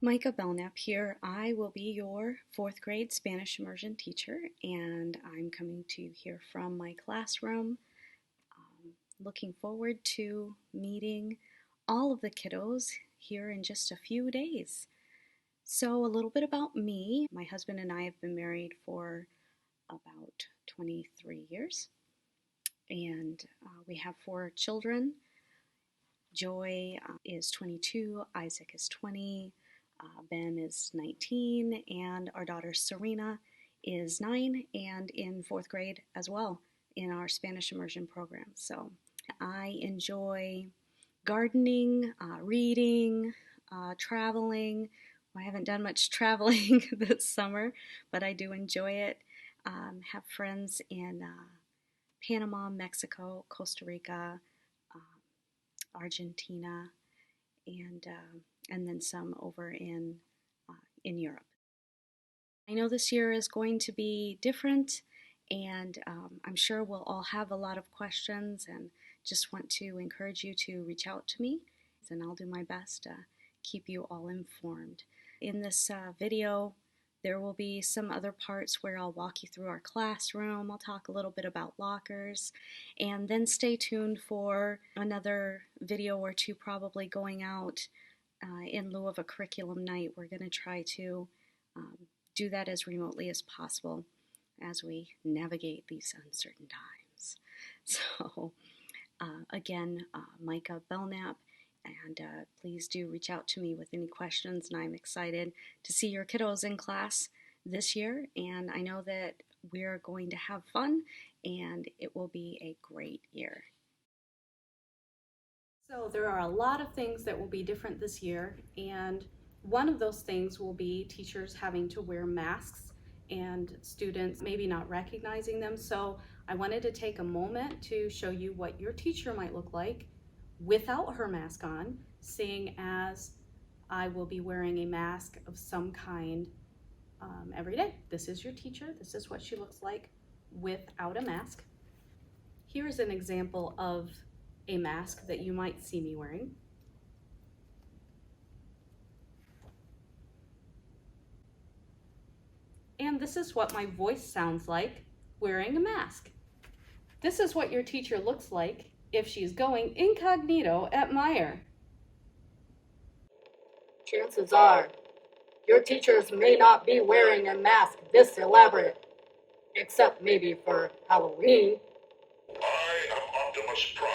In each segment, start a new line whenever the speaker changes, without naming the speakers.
Micah Belknap here. I will be your fourth grade Spanish immersion teacher, and I'm coming to you here from my classroom. Looking forward to meeting all of the kiddos here in just a few days. So, a little bit about me. My husband and I have been married for about 23 years, and we have 4 children. Joy is 22, Isaac is 20, Ben is 19, and our daughter Serena is 9 and in fourth grade as well in our Spanish immersion program. So I enjoy gardening, reading, traveling. I haven't done much traveling this summer, but I do enjoy it. Have friends in Panama, Mexico, Costa Rica, Argentina, and then some over in Europe. I know this year is going to be different, and I'm sure we'll all have a lot of questions, and just want to encourage you to reach out to me, and I'll do my best to keep you all informed. In this video, there will be some other parts where I'll walk you through our classroom. I'll talk a little bit about lockers, and then stay tuned for another video or two probably going out in lieu of a curriculum night. We're going to try to do that as remotely as possible as we navigate these uncertain times. So again, Micah Belknap, and please do reach out to me with any questions, and I'm excited to see your kiddos in class this year, and I know that we're going to have fun, and it will be a great year. So there are a lot of things that will be different this year, and one of those things will be teachers having to wear masks and students maybe not recognizing them. So I wanted to take a moment to show you what your teacher might look like without her mask on, seeing as I will be wearing a mask of some kind every day. This is your teacher. This is what she looks like without a mask. Here's an example of a mask that you might see me wearing. And this is what my voice sounds like wearing a mask. This is what your teacher looks like if she's going incognito at Meijer.
Chances are, your teachers may not be wearing a mask this elaborate, except maybe for Halloween.
I am Optimus Prime.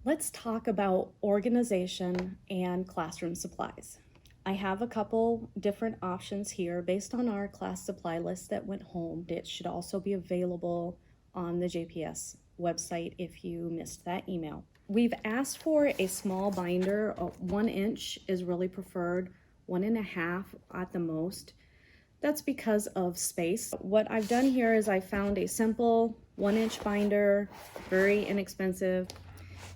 Let's talk about organization and classroom supplies. I have a couple different options here based on our class supply list that went home. It should also be available on the JPS website if you missed that email. We've asked for a small binder. 1 inch is really preferred, 1.5 at the most. That's because of space. What I've done here is I found a simple 1 inch binder, very inexpensive,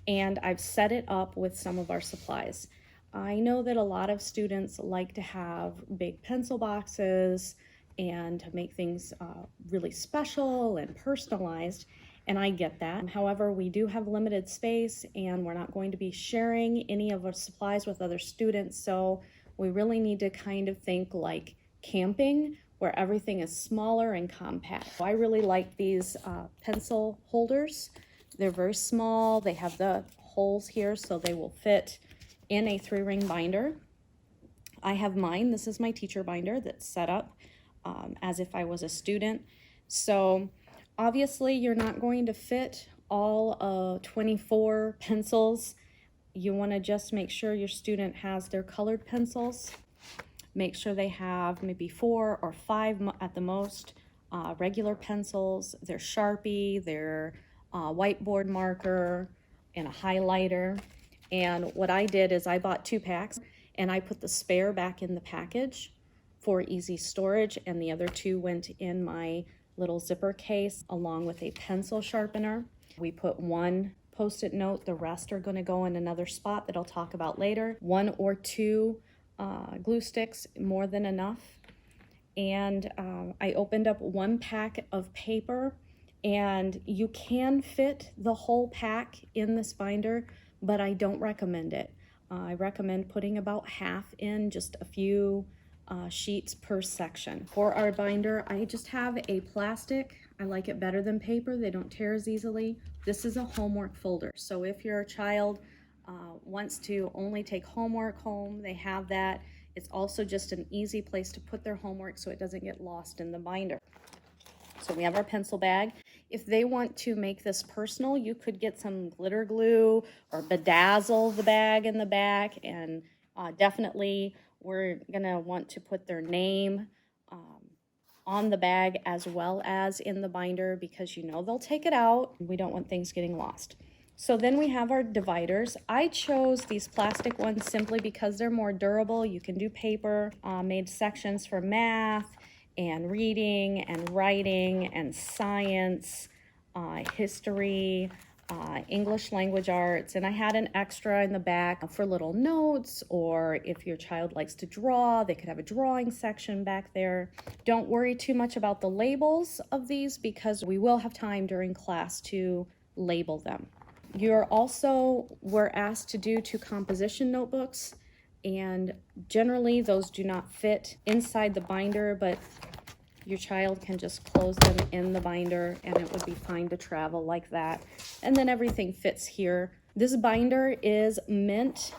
and I've set it up with some of our supplies. I know that a lot of students like to have big pencil boxes and to make things really special and personalized, and I get that. However, we do have limited space, and we're not going to be sharing any of our supplies with other students, so we really need to kind of think like camping, where everything is smaller and compact. I really like these pencil holders. They're very small. They have the holes here so they will fit in a 3-ring binder. I have mine. This is my teacher binder that's set up as if I was a student. So obviously you're not going to fit all 24 pencils. You want to just make sure your student has their colored pencils. Make sure they have maybe 4 or 5 at the most regular pencils, their Sharpie, their whiteboard marker, and a highlighter. And what I did is I bought 2 packs, and I put the spare back in the package for easy storage, and the other 2 went in my little zipper case along with a pencil sharpener. We put 1 Post-it note. The rest are going to go in another spot that I'll talk about later. 1 or 2 glue sticks, more than enough. And I opened up 1 pack of paper, and you can fit the whole pack in this binder, but I don't recommend it. I recommend putting about half in, just a few sheets per section. For our binder, I just have a plastic. I like it better than paper. They don't tear as easily. This is a homework folder. So if your child wants to only take homework home, they have that. It's also just an easy place to put their homework so it doesn't get lost in the binder. So we have our pencil bag. If they want to make this personal, you could get some glitter glue or bedazzle the bag in the back, and definitely we're gonna want to put their name on the bag as well as in the binder, because you know they'll take it out. We don't want things getting lost. So then we have our dividers. I chose these plastic ones simply because they're more durable. You can do paper, made sections for math and reading and writing and science, history, English language arts, and I had an extra in the back for little notes, or if your child likes to draw, they could have a drawing section back there. Don't worry too much about the labels of these because we will have time during class to label them. We're asked to do 2 composition notebooks, and generally those do not fit inside the binder, but your child can just close them in the binder and it would be fine to travel like that. And then everything fits here. This binder is meant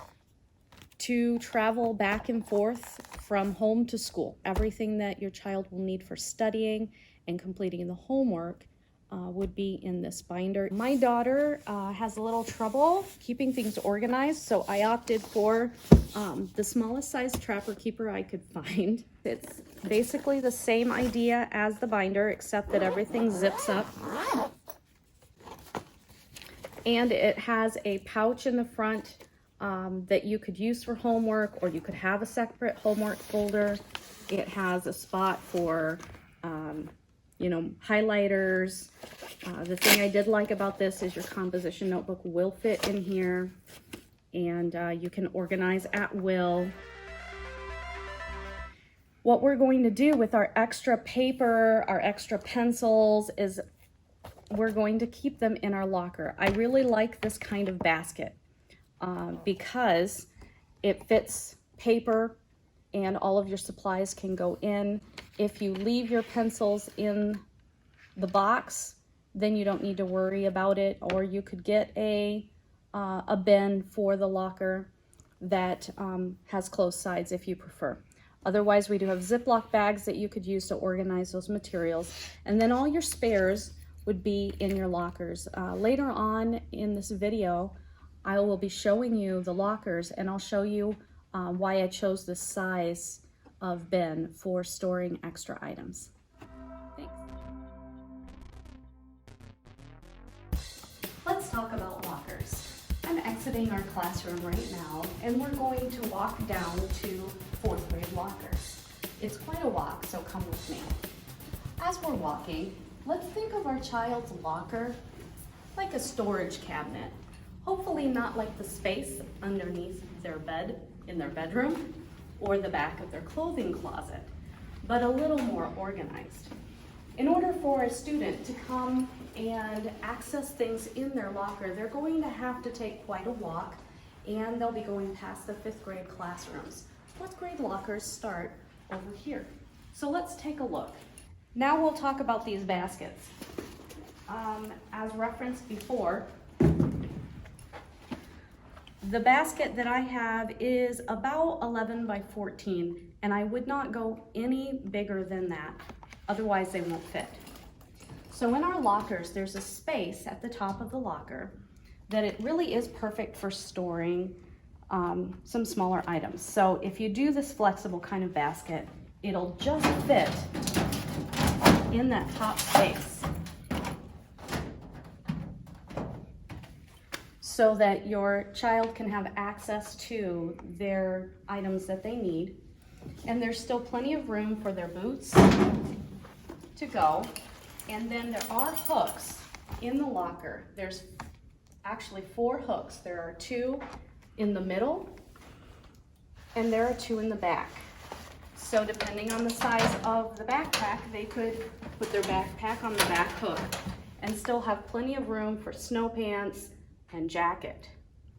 to travel back and forth from home to school. Everything that your child will need for studying and completing the homework would be in this binder. My daughter has a little trouble keeping things organized, so I opted for the smallest size Trapper Keeper I could find. It's basically the same idea as the binder, except that everything zips up. And it has a pouch in the front that you could use for homework, or you could have a separate homework folder. It has a spot for highlighters. The thing I did like about this is your composition notebook will fit in here, and you can organize at will. What we're going to do with our extra paper, our extra pencils, is we're going to keep them in our locker. I really like this kind of basket because it fits paper and all of your supplies can go in. If you leave your pencils in the box, then you don't need to worry about it, or you could get a bin for the locker that has closed sides if you prefer. Otherwise, we do have Ziploc bags that you could use to organize those materials, and then all your spares would be in your lockers. Later on in this video, I will be showing you the lockers, and I'll show you why I chose this size of bin for storing extra items. Thanks. Let's talk about lockers. I'm exiting our classroom right now, and we're going to walk down to 4th grade lockers. It's quite a walk, so come with me. As we're walking, let's think of our child's locker like a storage cabinet. Hopefully not like the space underneath their bed in their bedroom or the back of their clothing closet, but a little more organized. In order for a student to come and access things in their locker, they're going to have to take quite a walk, and they'll be going past the 5th grade classrooms. 4th grade lockers start over here. So let's take a look. Now we'll talk about these baskets. As referenced before, the basket that I have is about 11 by 14, and I would not go any bigger than that. Otherwise they won't fit. So in our lockers, there's a space at the top of the locker that it really is perfect for storing some smaller items. So if you do this flexible kind of basket, it'll just fit in that top space, so that your child can have access to their items that they need. And there's still plenty of room for their boots to go. And then there are hooks in the locker. There's actually 4 hooks. There are 2 in the middle, and there are 2 in the back. So depending on the size of the backpack, they could put their backpack on the back hook and still have plenty of room for snow pants and jacket.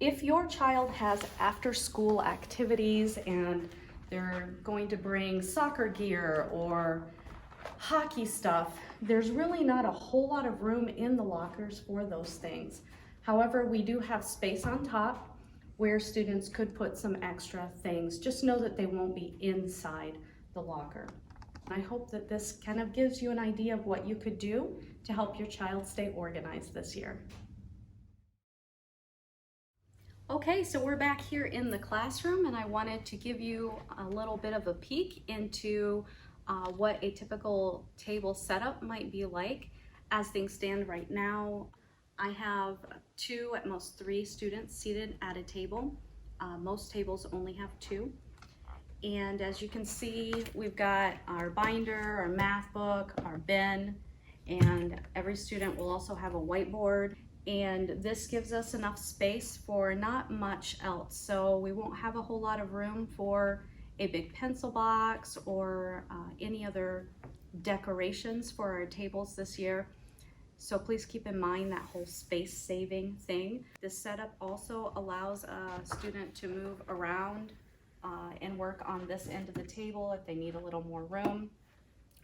If your child has after-school activities and they're going to bring soccer gear or hockey stuff, there's really not a whole lot of room in the lockers for those things. However, we do have space on top where students could put some extra things. Just know that they won't be inside the locker. I hope that this kind of gives you an idea of what you could do to help your child stay organized this year. Okay, so we're back here in the classroom, and I wanted to give you a little bit of a peek into what a typical table setup might be like. As things stand right now, I have 2, at most 3 students seated at a table. Most tables only have 2. And as you can see, we've got our binder, our math book, our bin, and every student will also have a whiteboard. And this gives us enough space for not much else. So we won't have a whole lot of room for a big pencil box or any other decorations for our tables this year. So please keep in mind that whole space saving thing. This setup also allows a student to move around and work on this end of the table if they need a little more room.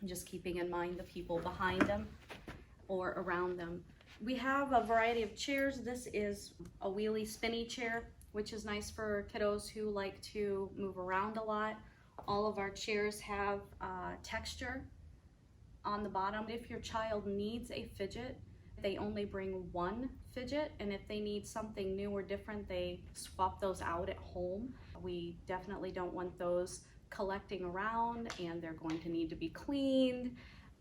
Just keeping in mind the people behind them or around them. We have a variety of chairs. This is a wheelie spinny chair, which is nice for kiddos who like to move around a lot. All of our chairs have texture on the bottom. If your child needs a fidget, they only bring 1 fidget, and if they need something new or different, they swap those out at home. We definitely don't want those collecting around, and they're going to need to be cleaned,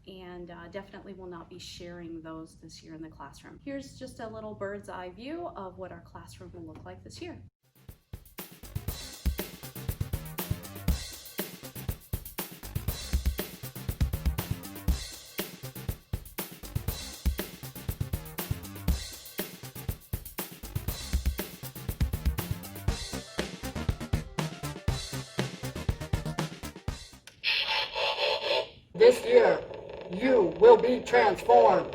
and definitely will not be sharing those this year in the classroom. Here's just a little bird's eye view of what our classroom will look like this year.
This year, you will be transformed.